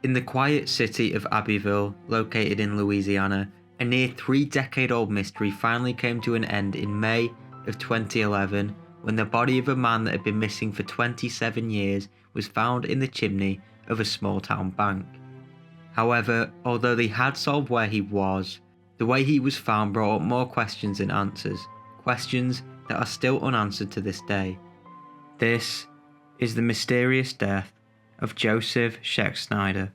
In the quiet city of Abbeyville, located in Louisiana, a near 3-decade-old mystery finally came to an end in May of 2011 when the body of a man that had been missing for 27 years was found in the chimney of a small-town bank. However, although they had solved where he was, the way he was found brought up more questions than answers, questions that are still unanswered to this day. This is the mysterious death of Joseph Schexnider.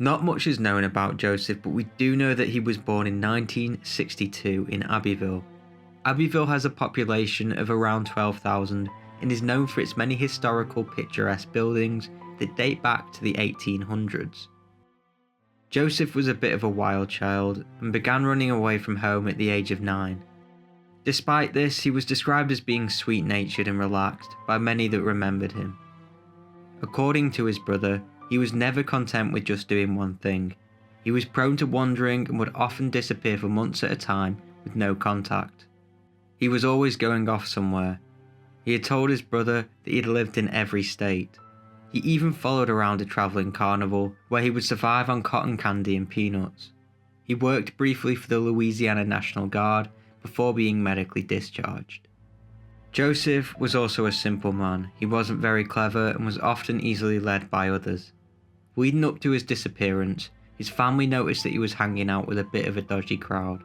Not much is known about Joseph, but we do know that he was born in 1962 in Abbeville. Abbeville has a population of around 12,000 and is known for its many historical picturesque buildings that date back to the 1800s. Joseph was a bit of a wild child and began running away from home at the age of 9. Despite this, he was described as being sweet-natured and relaxed by many that remembered him. According to his brother, he was never content with just doing one thing. He was prone to wandering and would often disappear for months at a time with no contact. He was always going off somewhere. He had told his brother that he had lived in every state. He even followed around a travelling carnival where he would survive on cotton candy and peanuts. He worked briefly for the Louisiana National Guard before being medically discharged. Joseph was also a simple man. He wasn't very clever and was often easily led by others. Leading up to his disappearance, his family noticed that he was hanging out with a bit of a dodgy crowd.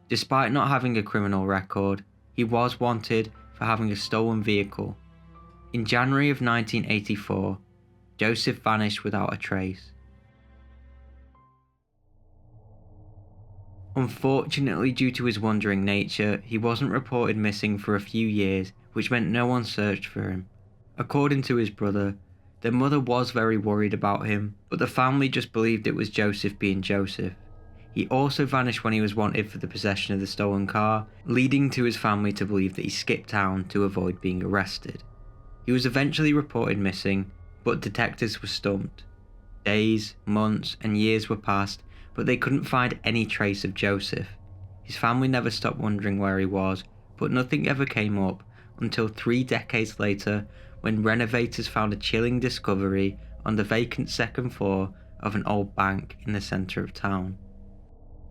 Despite not having a criminal record, he was wanted for having a stolen vehicle. In January of 1984, Joseph vanished without a trace. Unfortunately, due to his wandering nature, he wasn't reported missing for a few years, which meant no one searched for him. According to his brother, their mother was very worried about him, but the family just believed it was Joseph being Joseph. He also vanished when he was wanted for the possession of the stolen car, leading to his family to believe that he skipped town to avoid being arrested. He was eventually reported missing, but detectives were stumped. Days, months, and years were passed, but they couldn't find any trace of Joseph. His family never stopped wondering where he was, but nothing ever came up until 3 decades later when renovators found a chilling discovery on the vacant second floor of an old bank in the centre of town.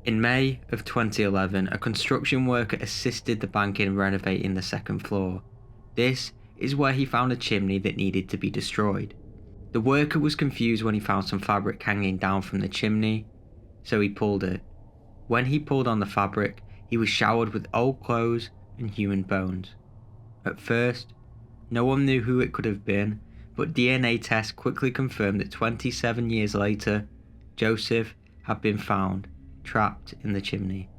In May of 2011, a construction worker assisted the bank in renovating the second floor. This is where he found a chimney that needed to be destroyed. The worker was confused when he found some fabric hanging down from the chimney, so he pulled it. When he pulled on the fabric, he was showered with old clothes and human bones. At first, no one knew who it could have been, but DNA tests quickly confirmed that 27 years later, Joseph had been found, trapped in the chimney.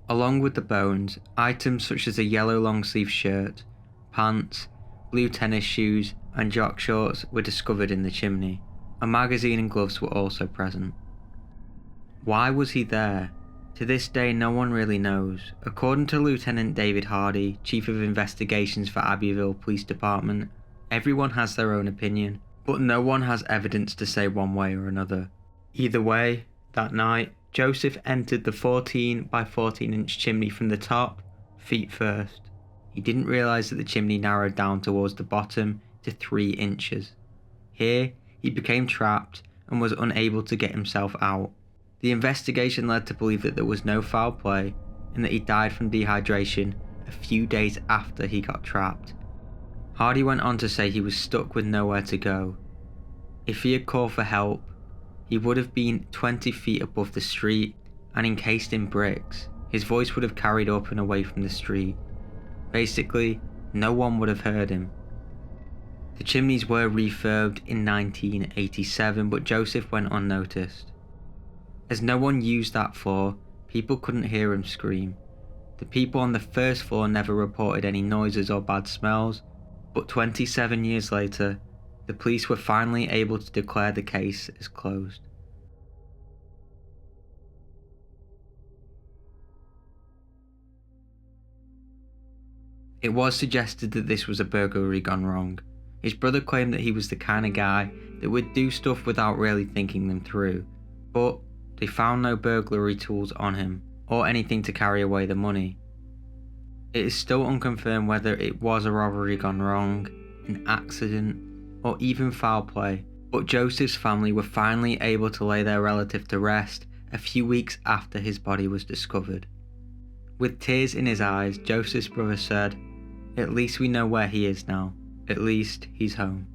Along with the bones, items such as a yellow long-sleeve shirt, pants, blue tennis shoes, and jock shorts were discovered in the chimney. A magazine and gloves were also present. Why was he there? To this day, no one really knows. According to Lieutenant David Hardy, Chief of Investigations for Abbeville Police Department, everyone has their own opinion, but no one has evidence to say one way or another. Either way, that night, Joseph entered the 14 by 14 inch chimney from the top, feet first. He didn't realise that the chimney narrowed down towards the bottom to 3 inches. Here, he became trapped and was unable to get himself out. The investigation led to believe that there was no foul play and that he died from dehydration a few days after he got trapped. Hardy went on to say he was stuck with nowhere to go. If he had called for help, he would have been 20 feet above the street and encased in bricks. His voice would have carried up and away from the street. Basically, no one would have heard him. The chimneys were refurbed in 1987, but Joseph went unnoticed. As no one used that floor, people couldn't hear him scream. The people on the first floor never reported any noises or bad smells, but 27 years later, the police were finally able to declare the case as closed. It was suggested that this was a burglary gone wrong. His brother claimed that he was the kind of guy that would do stuff without really thinking them through, but they found no burglary tools on him or anything to carry away the money. It is still unconfirmed whether it was a robbery gone wrong, an accident, or even foul play, but Joseph's family were finally able to lay their relative to rest a few weeks after his body was discovered. With tears in his eyes, Joseph's brother said, "At least we know where he is now. At least he's home."